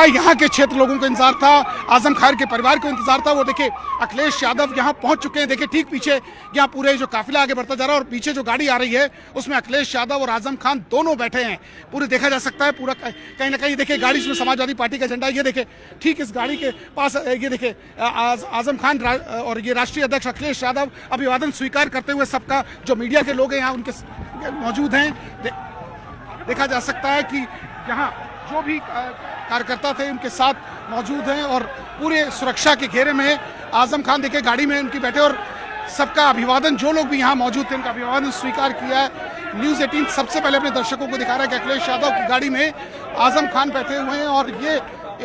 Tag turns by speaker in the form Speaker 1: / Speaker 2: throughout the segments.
Speaker 1: यहाँ के क्षेत्र लोगों को इंतजार था, आजम खान के परिवार को इंतजार था। वो देखिए अखिलेश यादव यहाँ पहुंच चुके हैं। देखिए ठीक पीछे यहाँ पूरे जो काफिला आगे बढ़ता जा रहा है और पीछे जो गाड़ी आ रही है उसमें अखिलेश यादव और आजम खान दोनों बैठे हैं। पूरे देखा जा सकता है पूरा कहीं ना कहीं देखिए गाड़ी इसमें समाजवादी पार्टी का झंडा, ये देखिए ठीक इस गाड़ी के पास ये देखिए आजम खान और ये राष्ट्रीय अध्यक्ष अखिलेश यादव अभिवादन स्वीकार करते हुए सबका जो मीडिया के लोग हैं यहाँ उनके मौजूद हैं। देखा जा सकता है कि यहाँ जो भी कार्यकर्ता थे उनके साथ मौजूद हैं और पूरे सुरक्षा के घेरे में आजम खान देखिए गाड़ी में उनकी बैठे और सबका अभिवादन, जो लोग भी यहाँ मौजूद थे उनका अभिवादन स्वीकार किया है। न्यूज़ 18 सबसे पहले अपने दर्शकों को दिखा रहा है कि अखिलेश यादव की गाड़ी में आजम खान बैठे हुए हैं और ये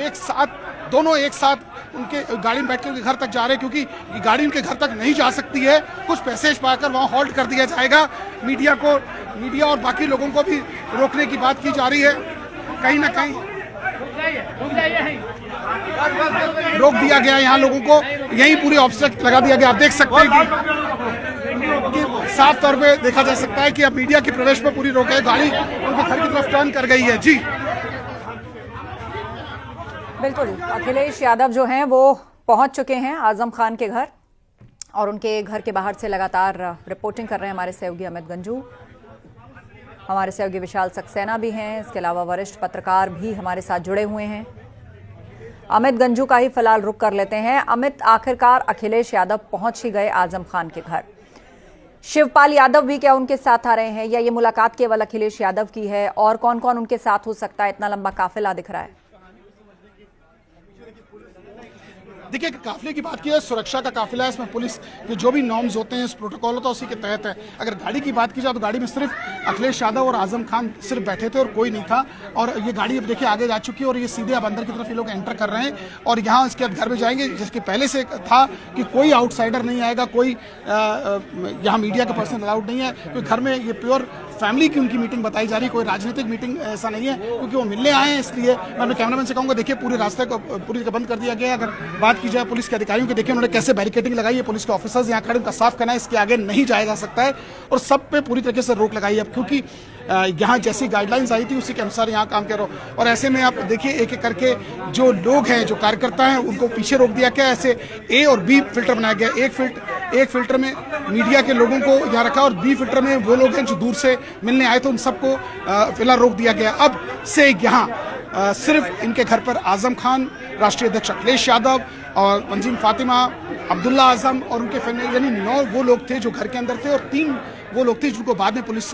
Speaker 1: एक साथ दोनों एक साथ उनके गाड़ी में बैठ के उनके घर तक जा रहे हैं, क्योंकि गाड़ी उनके घर तक नहीं जा सकती है। कुछ पैसेज पाकर वहाँ हॉल्ट कर दिया जाएगा। मीडिया और बाकी लोगों को भी रोकने की बात की जा रही है। कहीं ना कहीं रोक दिया गया यहाँ लोगों को, यही पूरी ऑब्स्ट्रक्ट लगा दिया गया। आप देख सकते हैं कि साफ तौर पे देखा जा सकता है कि अब मीडिया के प्रवेश पर पूरी रोक है। गाड़ी उनके घर की तरफ टर्न कर गई है। जी
Speaker 2: बिल्कुल, अखिलेश यादव जो हैं वो पहुंच चुके हैं आजम खान के घर और उनके घर के बाहर से लगातार रिपोर्टिंग कर रहे हैं हमारे सहयोगी अमित गंजू, हमारे सहयोगी विशाल सक्सेना भी हैं, इसके अलावा वरिष्ठ पत्रकार भी हमारे साथ जुड़े हुए हैं। अमित गंजू का ही फिलहाल रुख कर लेते हैं। अमित, आखिरकार अखिलेश यादव पहुंच ही गए आजम खान के घर। शिवपाल यादव भी क्या उनके साथ आ रहे हैं या ये मुलाकात केवल अखिलेश यादव की है, और कौन कौन उनके साथ हो सकता है? इतना लंबा काफिला दिख रहा है।
Speaker 1: देखिए काफिले की बात की है, सुरक्षा का काफिला है। इसमें पुलिस के जो भी नॉर्म्स होते हैं, प्रोटोकॉल होता है, उसी के तहत है। अगर गाड़ी की बात की जाए तो गाड़ी में सिर्फ अखिलेश यादव और आजम खान सिर्फ बैठे थे और कोई नहीं था। और ये गाड़ी अब देखिए आगे जा चुकी है और ये सीधे अब अंदर की तरफ ये लोग एंटर कर रहे हैं और यहाँ इसके घर में जाएंगे। जिसके पहले से था कि कोई आउटसाइडर नहीं आएगा, कोई यहाँ मीडिया का पर्सन अलाउड नहीं है, क्योंकि घर में ये प्योर फैमिली की उनकी मीटिंग बताई जा रही है। कोई राजनीतिक मीटिंग ऐसा नहीं है, क्योंकि वो मिलने आए हैं। इसलिए मैं अपने कैमरामैन से कहूँगा देखिए पूरे रास्ते को पूरी तरह बंद कर दिया गया है। अगर बात की जाए पुलिस के अधिकारियों की, देखिए उन्होंने कैसे बैरिकेडिंग लगाई है। पुलिस के ऑफिसर्स यहाँ खड़े, उनका साफ करना है इसके आगे नहीं जाया जा सकता है और सब पे पूरी तरीके से रोक लगाई है। अब क्योंकि यहाँ जैसी गाइडलाइंस आई थी उसी के अनुसार यहाँ काम करो। और ऐसे में आप देखिए एक एक करके जो लोग हैं, जो कार्यकर्ता हैं, उनको पीछे रोक दिया गया। ऐसे ए और बी फिल्टर बनाया गया। एक फिल्टर में मीडिया के लोगों को यहाँ रखा और बी फिल्टर में वो लोग हैं जो दूर से मिलने आए थे, उन सबको फिलहाल रोक दिया गया। अब से यहाँ सिर्फ इनके घर पर आजम खान, राष्ट्रीय अध्यक्ष अखिलेश यादव और मंजीन फातिमा, अब्दुल्ला आजम और उनके फैमिली, यानी 9 वो लोग थे जो घर के अंदर थे और 3 वो लोग थे जिनको बाद में पुलिस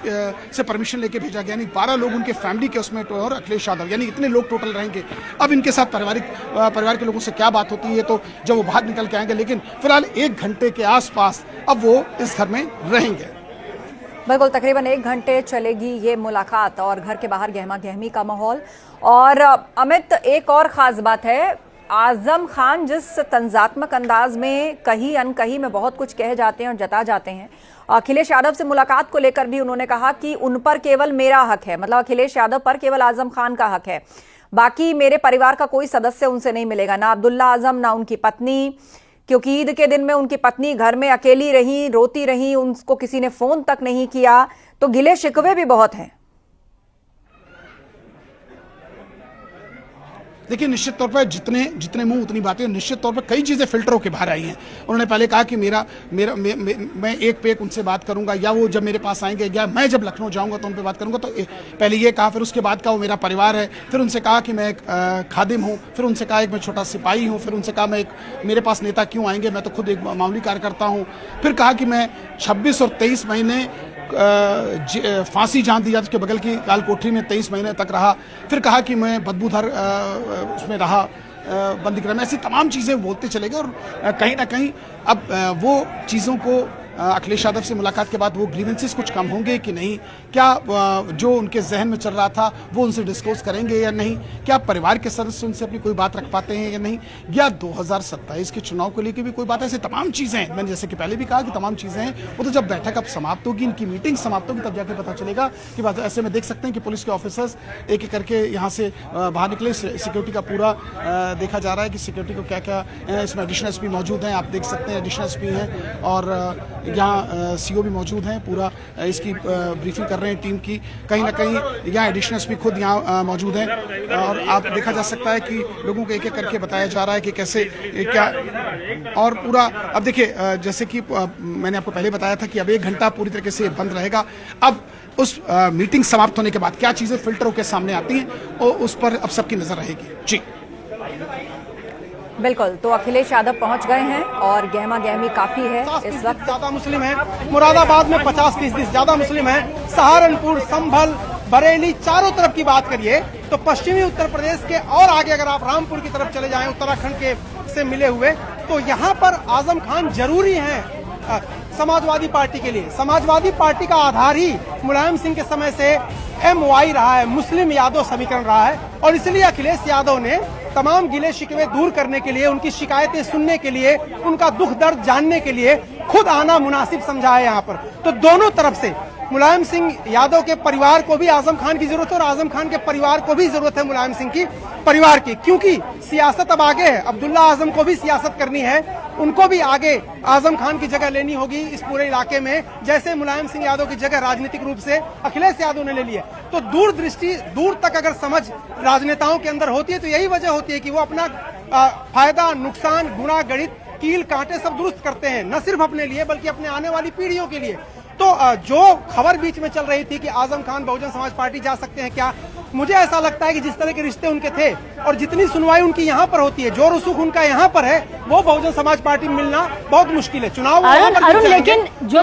Speaker 1: से परमिशन लेके भेजा गया। यानी 12 लोग उनके फैमिली के उसमें और अखिलेश यादव, यानी इतने लोग टोटल रहेंगे। अब इनके साथ परिवार के लोगों से क्या बात होती है तो जब वो बाहर निकल के आएंगे, लेकिन फिलहाल 1 घंटे के आसपास अब वो इस घर में रहेंगे।
Speaker 2: बिल्कुल, तकरीबन 1 घंटे चलेगी ये मुलाकात और घर के बाहर गहमा गहमी का माहौल। और अमित, एक और खास बात है, आजम खान जिस तंजात्मक अंदाज में कहीं अनकहीं में बहुत कुछ कह जाते हैं और जता जाते हैं, अखिलेश यादव से मुलाकात को लेकर भी उन्होंने कहा कि उन पर केवल मेरा हक है, मतलब अखिलेश यादव पर केवल आजम खान का हक है, बाकी मेरे परिवार का कोई सदस्य उनसे नहीं मिलेगा, ना अब्दुल्ला आजम ना उनकी पत्नी, क्योंकि ईद के दिन में उनकी पत्नी घर में अकेली रही, रोती रही, उनको किसी ने फोन तक नहीं किया। तो गिले शिकवे भी बहुत हैं।
Speaker 1: देखिए निश्चित तौर पर जितने मुंह उतनी बातें, निश्चित तौर पर कई चीज़ें फिल्टर होकर बाहर आई हैं। उन्होंने पहले कहा कि मैं एक पे एक उनसे बात करूंगा, या वो जब मेरे पास आएंगे या मैं जब लखनऊ जाऊंगा तो उन पर बात करूंगा। तो पहले ये कहा, फिर उसके बाद कहा वो मेरा परिवार है, फिर उनसे कहा कि मैं एक खादिम हूँ, फिर उनसे कहा एक मैं छोटा सिपाही हूँ, फिर उनसे कहा मेरे पास नेता क्यों आएंगे, मैं तो खुद एक मामूली कार्यकर्ता हूँ। फिर कहा कि मैं 26 और 23 महीने फांसी जहाँ दी जाती उसके बगल की लाल कोठरी में 23 महीने तक रहा। फिर कहा कि मैं बदबूदार उसमें रहा बंदी गृह में। ऐसी तमाम चीज़ें बोलते चले गए और कहीं ना कहीं अब वो चीज़ों को अखिलेश यादव से मुलाकात के बाद वो ग्रीवेंसेस कुछ कम होंगे कि नहीं, क्या जो उनके जहन में चल रहा था वो उनसे डिस्कस करेंगे या नहीं, क्या परिवार के सदस्य उनसे अपनी कोई बात रख पाते हैं या नहीं, या 2027 के चुनाव को लेकर भी कोई बात। ऐसे तमाम चीज़ें हैं। मैंने जैसे कि पहले भी कहा कि तमाम चीज़ें हैं, वो तो जब बैठक अब समाप्त होगी, इनकी मीटिंग समाप्त होगी, तब जाके पता चलेगा कि बात। ऐसे में देख सकते हैं कि पुलिस के ऑफिसर्स एक एक करके यहाँ से बाहर निकले। सिक्योरिटी का पूरा देखा जा रहा है कि सिक्योरिटी को क्या क्या इसमें एडिशनल एसपी मौजूद हैं, आप देख सकते हैं एडिशनल एसपी हैं और यहाँ सीओ भी मौजूद हैं, पूरा इसकी ब्रीफिंग कर रहे हैं टीम की। कहीं ना कहीं यहाँ एडिशनल एसपी खुद यहाँ मौजूद हैं और आप देखा जा सकता है कि लोगों को एक एक करके बताया जा रहा है कि कैसे क्या, और पूरा अब देखिए जैसे कि मैंने आपको पहले बताया था कि अब 1 घंटा पूरी तरीके से बंद रहेगा। अब उस मीटिंग समाप्त होने के बाद क्या चीजें फिल्टर होकर सामने आती हैं और उस पर अब सबकी नजर रहेगी। जी
Speaker 2: बिल्कुल, तो अखिलेश यादव पहुंच गए हैं और गहमा गहमी काफी है इस वक्त।
Speaker 3: ज्यादा मुस्लिम है, मुरादाबाद में 50% ज्यादा मुस्लिम है, सहारनपुर, संभल, बरेली, चारों तरफ की बात करिए तो पश्चिमी उत्तर प्रदेश के और आगे अगर आप रामपुर की तरफ चले जाएं, उत्तराखंड के से मिले हुए, तो यहाँ पर आजम खान जरूरी हैं समाजवादी पार्टी के लिए। समाजवादी पार्टी का आधार ही मुलायम सिंह के समय से MY रहा है, मुस्लिम यादव समीकरण रहा है, और इसलिए अखिलेश यादव ने तमाम गिले शिकवे दूर करने के लिए, उनकी शिकायतें सुनने के लिए, उनका दुख दर्द जानने के लिए खुद आना मुनासिब समझा है यहाँ पर। तो दोनों तरफ से मुलायम सिंह यादव के परिवार को भी आजम खान की जरूरत है और आजम खान के परिवार को भी जरूरत है मुलायम सिंह की परिवार की, क्योंकि सियासत अब आगे है। अब्दुल्ला आजम को भी सियासत करनी है, उनको भी आगे आजम खान की जगह लेनी होगी इस पूरे इलाके में, जैसे मुलायम सिंह यादव की जगह राजनीतिक रूप से अखिलेश यादव ने ले ली है। तो दूरदृष्टि, दूर तक अगर समझ राजनेताओं के अंदर होती है तो यही वजह होती है कि वो अपना फायदा, नुकसान, गुणा, गणित, कील कांटे सब दुरुस्त करते हैं, न सिर्फ अपने लिए बल्कि अपने आने वाली पीढ़ियों के लिए। तो जो खबर बीच में चल रही थी कि आजम खान बहुजन समाज पार्टी जा सकते हैं क्या, मुझे ऐसा लगता है कि जिस तरह के रिश्ते उनके थे और जितनी सुनवाई उनकी यहाँ पर होती है, जो रसूख उनका यहाँ पर है, वो बहुजन समाज पार्टी में मिलना बहुत मुश्किल है। चुनाव
Speaker 2: अरुण लेकिन जो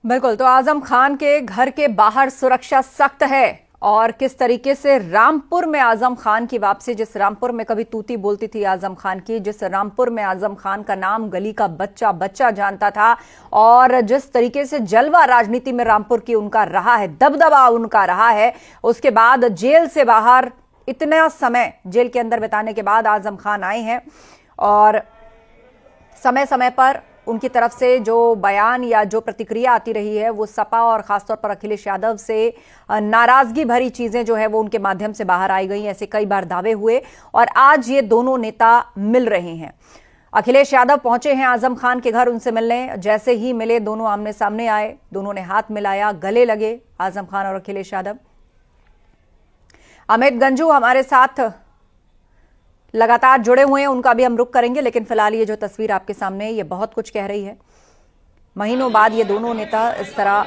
Speaker 2: बिल्कुल, तो आजम खान के घर के बाहर सुरक्षा सख्त है और किस तरीके से रामपुर में आजम खान की वापसी, जिस रामपुर में कभी तूती बोलती थी आजम खान की, जिस रामपुर में आजम खान का नाम गली का बच्चा बच्चा जानता था, और जिस तरीके से जलवा राजनीति में रामपुर की उनका रहा है, दबदबा उनका रहा है, उसके बाद जेल से बाहर इतना समय जेल के अंदर बिताने के बाद आजम खान आए हैं और समय समय पर उनकी तरफ से जो बयान या जो प्रतिक्रिया आती रही है वो सपा और खासतौर पर अखिलेश यादव से नाराजगी भरी चीजें जो है वो उनके माध्यम से बाहर आई गई। ऐसे कई बार दावे हुए और आज ये दोनों नेता मिल रहे हैं। अखिलेश यादव पहुंचे हैं आजम खान के घर उनसे मिलने। जैसे ही मिले दोनों आमने सामने आए, दोनों ने हाथ मिलाया, गले लगे आजम खान और अखिलेश यादव। अमित गंजू हमारे साथ लगातार जुड़े हुए हैं, उनका भी हम रुख करेंगे, लेकिन फिलहाल ये जो तस्वीर आपके सामने है ये बहुत कुछ कह रही है। महीनों बाद ये दोनों नेता इस तरह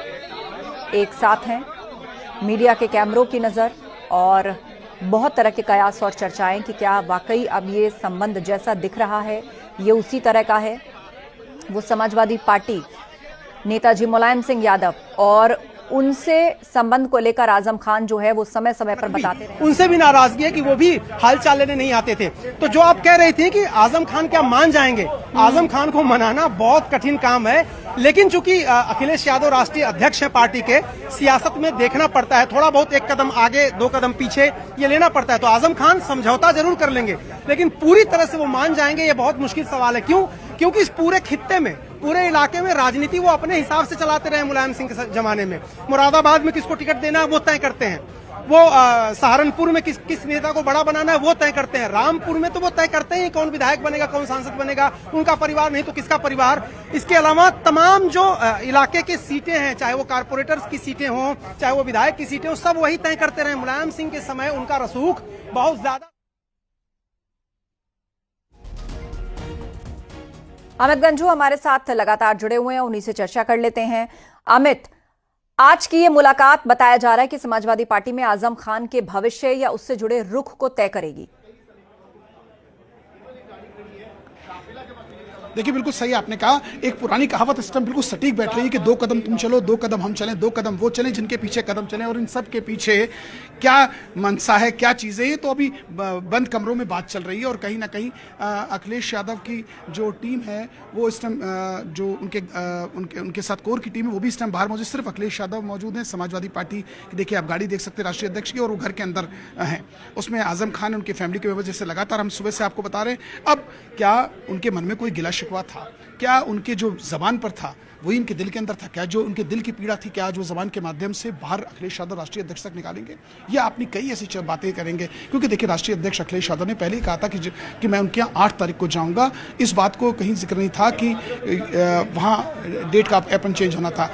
Speaker 2: एक साथ हैं, मीडिया के कैमरों की नजर और बहुत तरह के कयास और चर्चाएं कि क्या वाकई अब ये संबंध जैसा दिख रहा है ये उसी तरह का है। वो समाजवादी पार्टी, नेताजी मुलायम सिंह यादव और उनसे संबंध को लेकर आजम खान जो है वो समय समय पर बताते रहे।
Speaker 3: उनसे भी नाराजगी है कि वो भी हालचाल लेने नहीं आते थे। तो जो आप कह रही थी कि आजम खान क्या मान जाएंगे, आजम खान को मनाना बहुत कठिन काम है, लेकिन चूंकि अखिलेश यादव राष्ट्रीय अध्यक्ष है पार्टी के, सियासत में देखना पड़ता है, थोड़ा बहुत एक कदम आगे दो कदम पीछे ये लेना पड़ता है। तो आजम खान समझौता जरूर कर लेंगे, लेकिन पूरी तरह से वो मान जाएंगे ये बहुत मुश्किल सवाल है। क्यों? क्योंकि इस पूरे खित्ते में, पूरे इलाके में राजनीति वो अपने हिसाब से चलाते रहे मुलायम सिंह के जमाने में। मुरादाबाद में किसको टिकट देना है वो तय करते हैं, वो सहारनपुर में किस नेता को बड़ा बनाना है वो तय करते हैं, रामपुर में तो वो तय करते हैं कौन विधायक बनेगा, कौन सांसद बनेगा, उनका परिवार नहीं तो किसका परिवार। इसके अलावा तमाम जो इलाके की सीटें हैं, चाहे वो कारपोरेटर्स की सीटें हों, चाहे वो विधायक की सीटें हों, सब वही तय करते रहे। मुलायम सिंह के समय उनका रसूख बहुत ज्यादा।
Speaker 2: अमित गंजू हमारे साथ लगातार जुड़े हुए हैं, उन्हीं से चर्चा कर लेते हैं। अमित, आज की ये मुलाकात बताया जा रहा है कि समाजवादी पार्टी में आजम खान के भविष्य या उससे जुड़े रुख को तय करेगी।
Speaker 1: देखिए बिल्कुल सही आपने कहा, एक पुरानी कहावत इस टाइम बिल्कुल सटीक बैठ रही है कि 2 कदम तुम चलो, 2 कदम हम चलें, 2 कदम वो चलें जिनके पीछे कदम चलें। और इन सब के पीछे क्या मनसा है, क्या चीज़ें, ये तो अभी बंद कमरों में बात चल रही है। और कहीं ना कहीं अखिलेश यादव की जो टीम है वो इस टाइम जो उनके साथ कोर की टीम है वो भी इस टाइम बाहर मौजूद, सिर्फ अखिलेश यादव मौजूद हैं। समाजवादी पार्टी की देखिए आप गाड़ी देख सकते हैं राष्ट्रीय अध्यक्ष की, और वो घर के अंदर हैं, उसमें आजम खान उनकी फैमिली की वजह से लगातार हम सुबह से आपको बता रहे हैं। अब क्या उनके मन में कोई गिला शिकवा था, क्या उनके जो जबान पर था वही इनके दिल के अंदर था, क्या जो उनके दिल की पीड़ा थी क्या जो जबान के माध्यम से बाहर अखिलेश यादव राष्ट्रीय अध्यक्ष तक निकालेंगे, या अपनी कई ऐसी बातें करेंगे, क्योंकि देखिए राष्ट्रीय अध्यक्ष अखिलेश यादव ने पहले ही कहा था कि मैं उनके यहाँ 8 तारीख को जाऊंगा। इस बात को कहीं जिक्र नहीं था कि वहाँ डेट का अपन चेंज होना था।